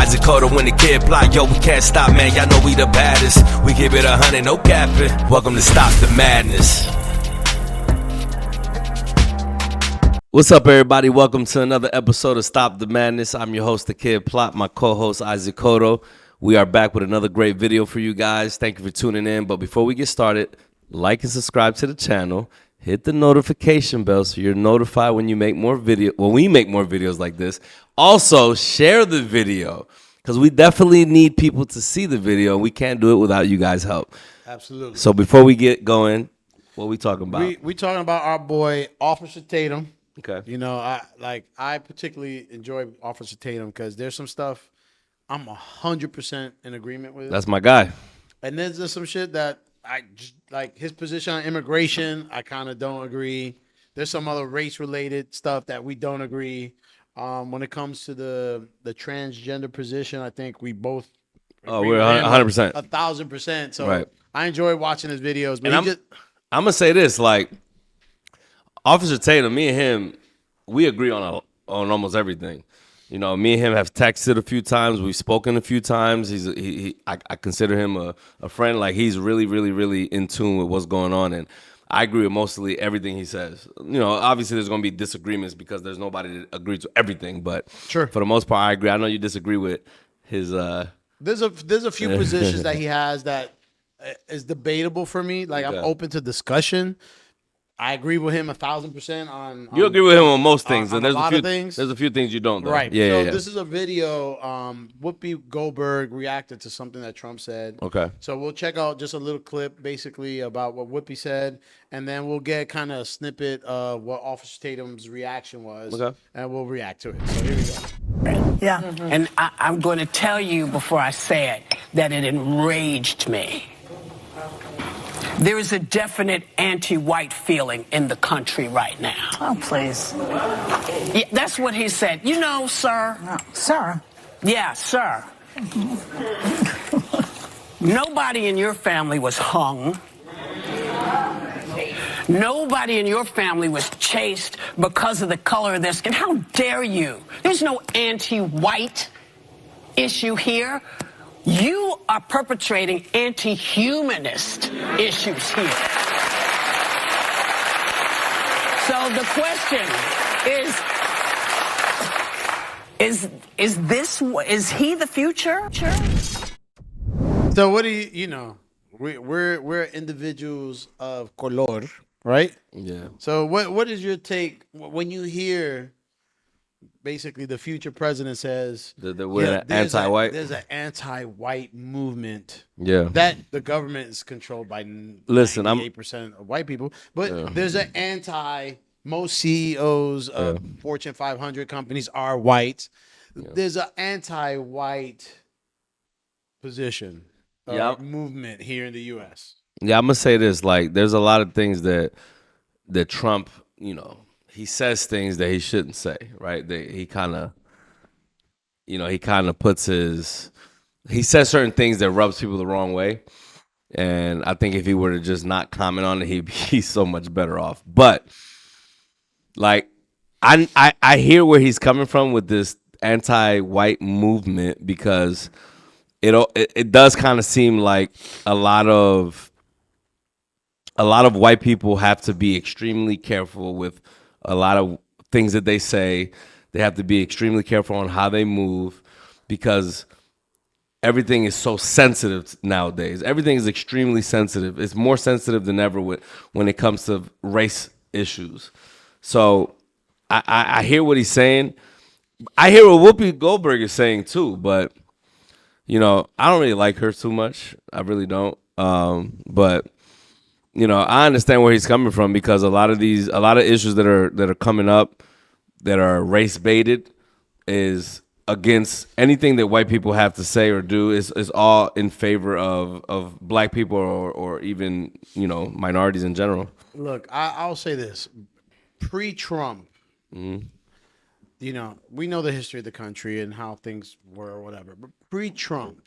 Isaac Cotto when the kid plot, yo, we can't stop, man. Y'all know we the baddest. We give it 100, no capping. Welcome to Stop the Madness. What's up, everybody? Welcome to another episode of Stop the Madness. I'm your host, The Kid Plot, my co-host, Isaac Cotto. We are back with another great video for you guys. Thank you for tuning in. But before we get started, like and subscribe to the channel. Hit the notification bell so you're notified when we make more videos like this. Also, share the video because we definitely need people to see the video. We can't do it without you guys' help. Absolutely. So before we get going, what are we talking about? We talking about our boy Officer Tatum. Okay. You know, I particularly enjoy Officer Tatum because there's some stuff I'm 100% in agreement with. That's my guy. And there's just some shit that I just, like his position on immigration. I kind of don't agree. There's some other race-related stuff that we don't agree. When it comes to the transgender position, I think we both. We're 100%, 1,000%. So right. I enjoy watching his videos. But I'm gonna say this, like Officer Tatum, me and him, we agree on almost everything. You know, me and him have texted a few times. We've spoken a few times. I consider him a friend. Like, he's really, really, really in tune with what's going on. And I agree with mostly everything he says. You know, obviously there's going to be disagreements because there's nobody that agrees with everything. But sure, for the most part, I agree. I know you disagree with his. There's a few positions that he has that is debatable for me. Like, okay. I'm open to discussion. I agree with him 1,000% on. You agree with him on most things, and there's a lot of things. There's a few things you don't, though. Right. Yeah. So this is a video. Whoopi Goldberg reacted to something that Trump said. Okay. So we'll check out just a little clip, basically about what Whoopi said, and then we'll get kind of a snippet of what Officer Tatum's reaction was. Okay. And we'll react to it. So here we go. Yeah. Mm-hmm. And I'm going to tell you before I say it that it enraged me. There is a definite anti-white feeling in the country right now. Oh, please. Yeah, that's what he said. You know, sir. No. Sir? Yeah, sir. Nobody in your family was hung. Nobody in your family was chased because of the color of their skin. How dare you? There's no anti-white issue here. You are perpetrating anti-humanist issues here. So the question is he the future? So what do you know? We're individuals of color, right? Yeah. So what is your take when you hear basically the future president says we're anti-white? There's an anti-white movement. Yeah. That the government is controlled by 98% of white people. But there's an most CEOs of Fortune 500 companies are white. Yeah. There's an anti-white position movement here in the U.S. Yeah, I'm going to say this. Like, there's a lot of things that Trump, you know, he says things that he shouldn't say, right? He kind of puts he says certain things that rubs people the wrong way. And I think if he were to just not comment on it, he'd be so much better off. But like, I hear where he's coming from with this anti-white movement because it does kind of seem like a lot of white people have to be extremely careful with a lot of things that they say. They have to be extremely careful on how they move because everything is so sensitive nowadays. Everything is extremely sensitive. It's more sensitive than ever when it comes to race issues. So I hear what he's saying. I hear what Whoopi Goldberg is saying too, but you know, I don't really like her too much. I really don't. But you know, I understand where he's coming from because a lot of issues that are coming up that are race baited is against anything that white people have to say or do is all in favor of black people or even, you know, minorities in general. Look, I'll say this. Pre-Trump, you know, we know the history of the country and how things were or whatever. But pre-Trump,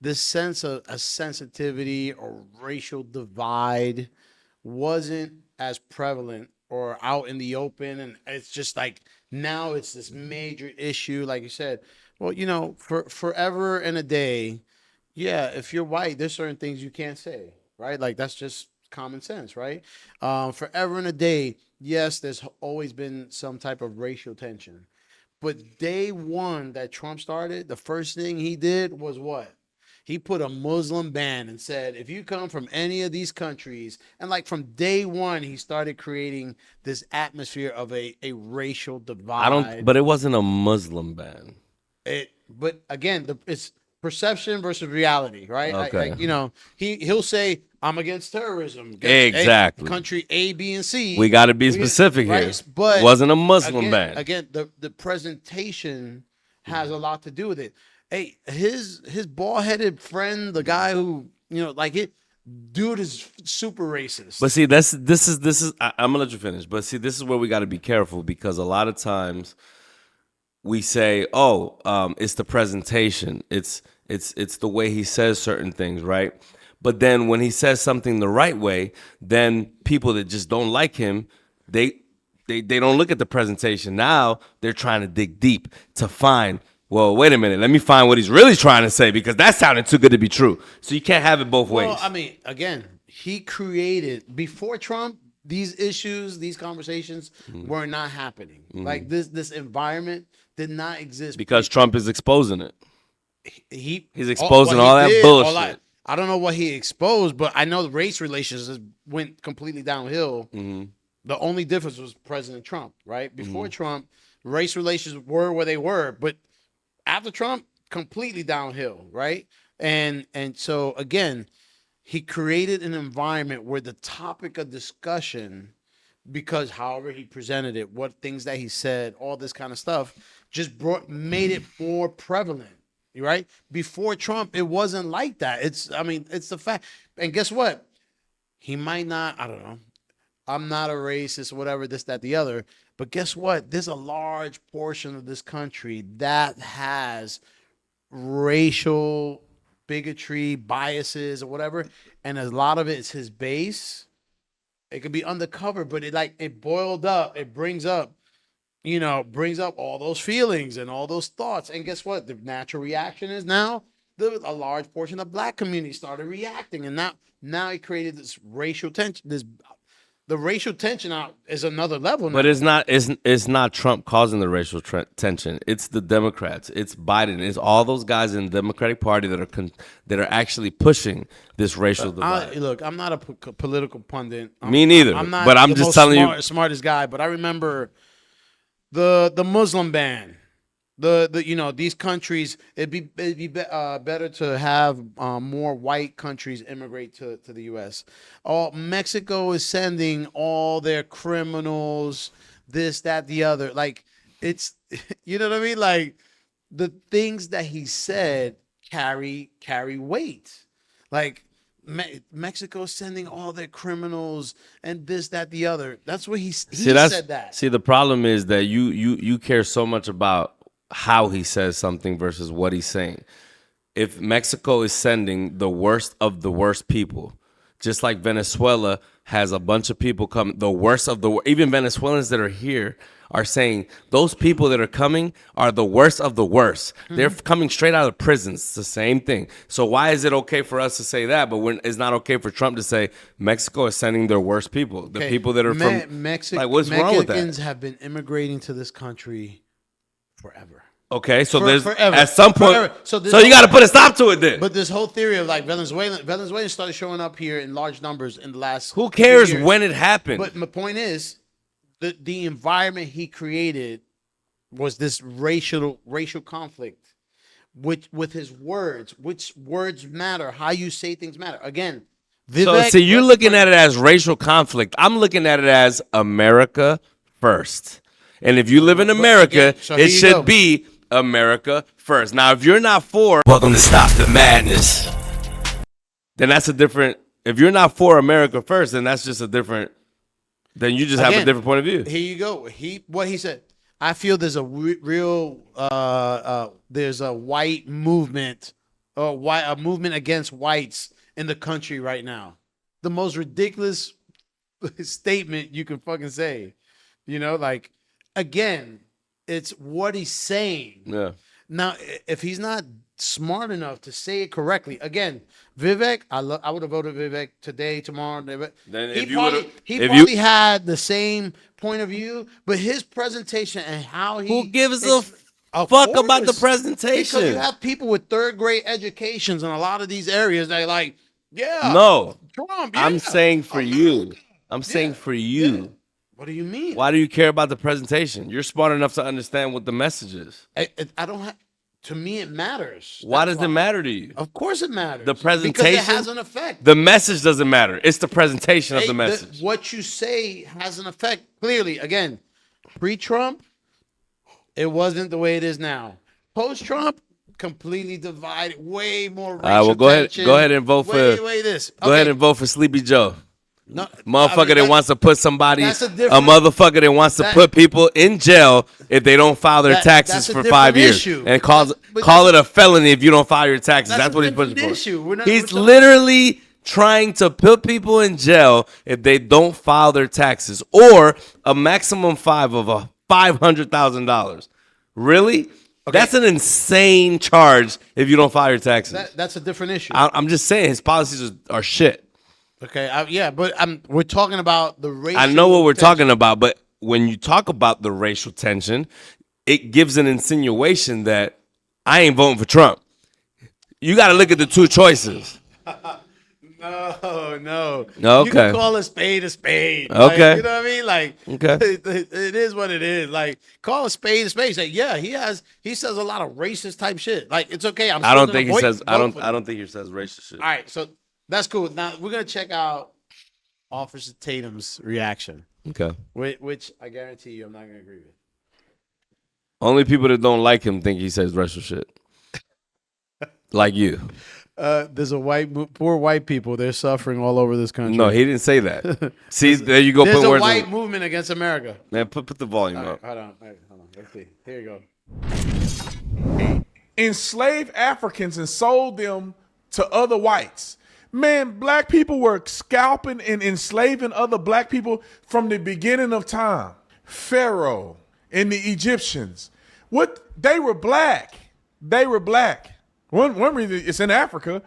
this sense of a sensitivity or racial divide wasn't as prevalent or out in the open. And it's just like now it's this major issue. Like you said, Well, you know, for forever and a day, yeah, if you're white, there's certain things you can't say, right? Like that's just common sense, right? Forever and a day, yes, there's always been some type of racial tension. But day one that Trump started, the first thing he did was what? He put a Muslim ban and said, if you come from any of these countries, and like from day one, he started creating this atmosphere of a racial divide. But it wasn't a Muslim ban. But again, it's perception versus reality, right? Okay. You know, he'll say, I'm against terrorism. Exactly. Country A, B, and C. We got to be specific here. Right? But it wasn't a Muslim ban. Again, the presentation has a lot to do with it. Hey, his bald-headed friend, the guy who, you know, like it, dude is super racist. But see, this is. I'm gonna let you finish. But see, this is where we got to be careful because a lot of times we say, "Oh, it's the presentation. It's the way he says certain things, right?" But then when he says something the right way, then people that just don't like him, they don't look at the presentation. Now they're trying to dig deep to find. Well, wait a minute. Let me find what he's really trying to say because that sounded too good to be true. So you can't have it both ways. Well, I mean, again, he created before Trump. These issues, these conversations were not happening. Like this environment did not exist because Trump is exposing it. He's exposing all that bullshit. I don't know what he exposed, but I know the race relations went completely downhill. The only difference was President Trump, right? Before Trump, race relations were where they were, but after Trump, completely downhill, right? And so again, he created an environment where the topic of discussion, because however he presented it, what things that he said, all this kind of stuff, just made it more prevalent. Right? Before Trump, it wasn't like that. It's the fact. And guess what? He might not, I don't know. I'm not a racist, whatever, this, that, the other. But guess what? There's a large portion of this country that has racial bigotry, biases, or whatever. And a lot of it is his base. It could be undercover, but it boiled up, it brings up all those feelings and all those thoughts. And guess what? The natural reaction is now a large portion of black community started reacting. And now it created this racial tension. The racial tension out is another level now. But it's not Trump causing the racial tension. It's the Democrats. It's Biden. It's all those guys in the Democratic Party that are actually pushing this racial divide. Look, I'm not a political pundit. Me neither. I'm not. But I'm just telling you, smartest guy. But I remember the Muslim ban. These countries, it'd be better to have more white countries immigrate to the U.S. Mexico is sending all their criminals, this, that, the other. Like, it's, you know what I mean? Like, the things that he said carry weight. Like, Mexico is sending all their criminals and this, that, the other. That's what he said that. See, the problem is that you care so much about how he says something versus what he's saying. If Mexico is sending the worst of the worst people, just like Venezuela has a bunch of people come, the worst of the even Venezuelans that are here are saying those people that are coming are the worst of the worst. They're coming straight out of prisons. It's the same thing. So why is it okay for us to say that, but it's not okay for Trump to say Mexico is sending their worst people, the people that are from Mexico? Like, what's wrong with that? Mexicans have been immigrating to this country forever. Okay, so there's forever. At some point, Forever. So you got to put a stop to it then. But this whole theory of like Venezuelans started showing up here in large numbers in the last. Who cares few years. when it happened? But my point is, the environment he created was this racial conflict, with his words, which words matter, how you say things matter. Again, Vivek, so you're looking at it as racial conflict. I'm looking at it as America first. And if you live in America, it should be America first. Now, if you're not for welcome to Stop the Madness, then that's a different. If you're not for America first, then that's just a different. Then you just have a different point of view. Here you go. What he said. I feel there's a real there's a white movement, a movement against whites in the country right now. The most ridiculous statement you can fucking say. You know, like, again, it's what he's saying. Yeah. Now, if he's not smart enough to say it correctly, again, Vivek, I would have voted Vivek today, tomorrow. Then He if you probably, would've- he if probably you- had the same point of view, but his presentation and how he Who gives a Of fuck about the course, presentation? because you have people with third grade educations in a lot of these areas. They like, yeah, No, Trump. I'm yeah, saying for you. America. I'm saying Yeah, for you. What do you mean? Why do you care about the presentation? You're smart enough to understand what the message is. I don't have. To me, it matters. Why That's does it matter to you? Of course, it matters. The because presentation it has an effect. The message doesn't matter. It's the presentation of Hey, the message. what you say has an effect. Clearly, again, pre-Trump, it wasn't the way it is now. Post-Trump, completely divided. Way more racial All right, well, tension. go ahead and vote for. Way this. Go ahead and vote for Sleepy Joe. No, Motherfucker that wants to put somebody, a that's a different- motherfucker that wants to put people in jail if they don't file their taxes that's a for different 5 years, issue. and call it a felony if you don't file your taxes. That's a what he's pushing different for. issue. We're He's talking- literally trying to put people in jail if they don't file their taxes, or a maximum fine of $500,000. Really? That's an insane charge if you don't file your taxes. That's a different issue. I'm just saying his policies are shit. Okay, yeah, but we're talking about the racial. I know what we're tension. talking about, but when you talk about the racial tension, it gives an insinuation that I ain't voting for Trump. You got to look at the two choices. No. Okay. You can call a spade a spade. Okay. Like, you know what I mean? Like, Okay. it is what it is. Like, call a spade a spade. Say, yeah, he says a lot of racist type shit. Like, it's okay. I don't think he says. I don't think he says racist shit. All right, so that's cool. Now we're gonna check out Officer Tatum's reaction, Okay. which I guarantee you, I'm not gonna agree with. Only people that don't like him think he says racial shit. Like you. There's poor white people. They're suffering all over this country. No, he didn't say that. See, there you go. There's Put a words white in. movement against America. Man, put the volume All right, up. hold on. Let's see. Here you go. Enslaved Africans and sold them to other whites. Man, black people were scalping and enslaving other black people from the beginning of time. Pharaoh and the Egyptians. They were black. They were black. One reason it's in Africa,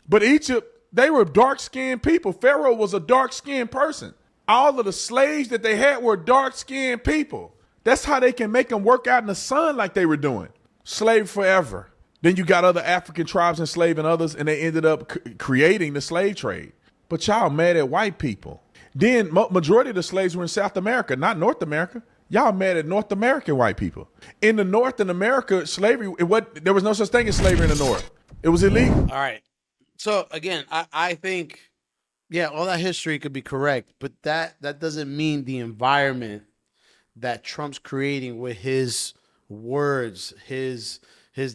but Egypt, they were dark-skinned people. Pharaoh was a dark-skinned person. All of the slaves that they had were dark-skinned people. That's how they can make them work out in the sun like they were doing. Slave forever. Then you got other African tribes enslaving others, and they ended up creating the slave trade. But y'all mad at white people. Then majority of the slaves were in South America, not North America. Y'all mad at North American white people. In the North in America, slavery, there was no such thing as slavery in the North. It was illegal. All right. So again, I think, yeah, all that history could be correct, but that doesn't mean the environment that Trump's creating with his words, his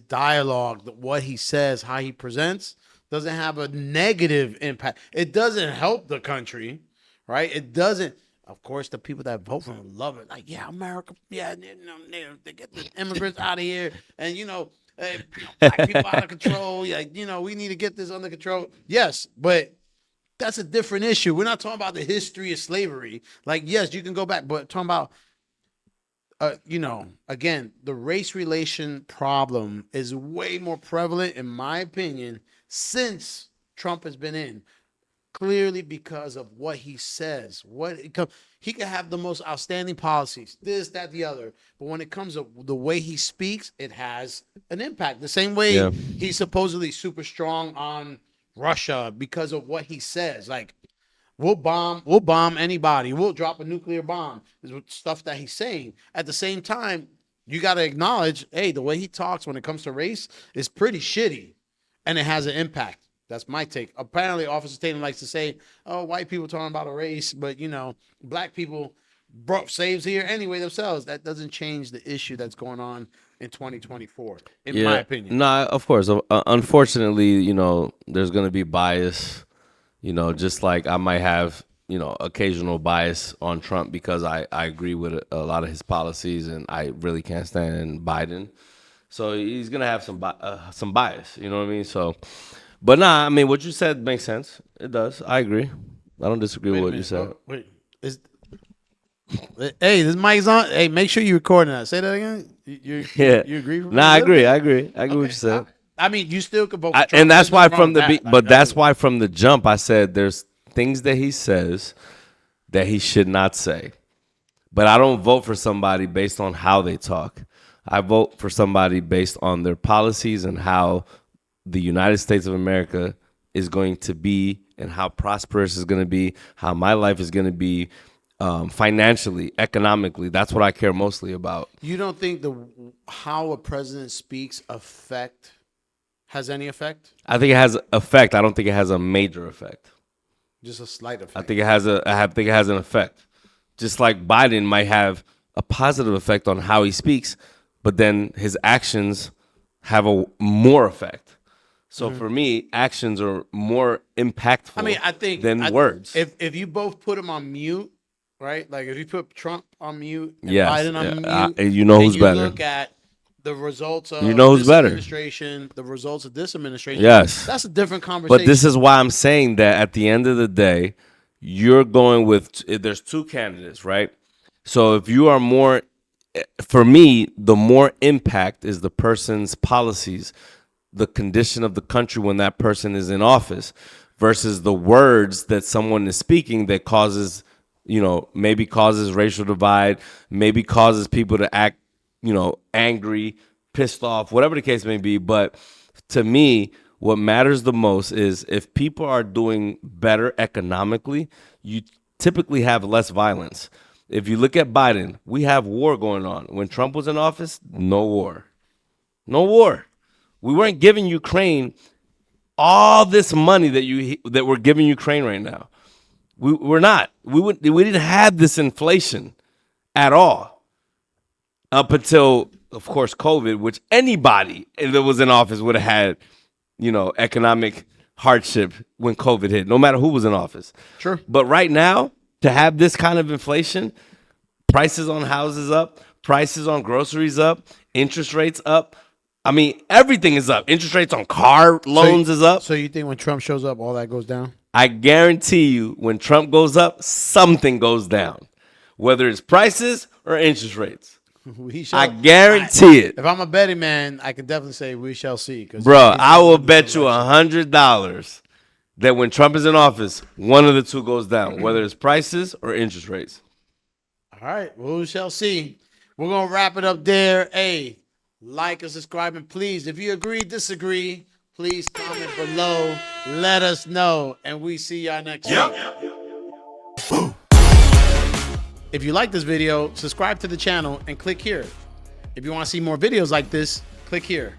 dialogue, what he says, how he presents, doesn't have a negative impact. It doesn't help the country, right? It doesn't. Of course, the people that vote for him love it. Like, yeah, America, yeah, they get the immigrants out of here, and black people out of control. Like, we need to get this under control. Yes, but that's a different issue. We're not talking about the history of slavery. Like, yes, you can go back, but talking about, again, the race relation problem is way more prevalent, in my opinion, since Trump has been in. Clearly because of what he says. He can have the most outstanding policies, this, that, the other. But when it comes to the way he speaks, it has an impact. The same way he's supposedly super strong on Russia because of what he says. Like, we'll bomb anybody. We'll drop a nuclear bomb. Is stuff that he's saying. At the same time, you got to acknowledge, hey, the way he talks when it comes to race is pretty shitty. And it has an impact. That's my take. Apparently, Officer Tatum likes to say, oh, white people talking about a race, but, black people brought slaves here anyway themselves. That doesn't change the issue that's going on in 2024, in my opinion. No, of course. Unfortunately, there's going to be bias, just like I might have, occasional bias on Trump because I agree with a lot of his policies and I really can't stand Biden. So he's going to have some bias, you know what I mean? So... But nah, I mean, what you said makes sense. It does. I agree. I don't disagree with what you said. Hey, this mic's on. Hey, make sure you're recording that. Say that again. You Yeah. agree? With Nah, I me? agree. I agree what you said. I mean, you still could vote for Trump. And that's There's why nothing wrong from the with that. but Like, that's why from the jump I said there's things that he says that he should not say. But I don't vote for somebody based on how they talk. I vote for somebody based on their policies and how the United States of America is going to be and how prosperous is going to be, how my life is going to be financially, economically. That's what I care mostly about. You don't think how a president speaks has any effect? I think it has effect. I don't think it has a major effect. Just a slight effect. I think it has an effect. Just like Biden might have a positive effect on how he speaks, but then his actions have a more effect. So for me, actions are more impactful. I mean, I think than words. If you both put them on mute, right? Like if you put Trump on mute and Yes, Biden on mute, and you know who's you better. Look at the results of who's this better. administration, the results of this administration. Yes. That's a different conversation. But this is why I'm saying that at the end of the day, you're going with, there's two candidates, right? So if you are more, for me, the more impact is the person's policies, the condition of the country when that person is in office versus the words that someone is speaking that causes, maybe causes racial divide, maybe causes people to act, angry, pissed off, whatever the case may be. But to me, what matters the most is if people are doing better economically, you typically have less violence. If you look at Biden, we have war going on. When Trump was in office, no war. No war. We weren't giving Ukraine all this money that we're giving Ukraine right now. We're not. We didn't have this inflation at all up until, of course, COVID, which anybody that was in office would have had, economic hardship when COVID hit, no matter who was in office. Sure. But right now, to have this kind of inflation, prices on houses up, prices on groceries up, interest rates up. I mean, everything is up. Interest rates on car loans is up. So you think when Trump shows up, all that goes down? I guarantee you, when Trump goes up, something goes down, whether it's prices or interest rates. I guarantee it. If I'm a betting man, I can definitely say we shall see. Bro, I will bet you $100 that when Trump is in office, one of the two goes down, whether it's prices or interest rates. All right, well, we shall see. We're going to wrap it up there. Hey, like and subscribe, and please, if you agree, disagree, please comment below. Let us know, and we see y'all next week. If you like this video, subscribe to the channel and click here. If you want to see more videos like this, click here.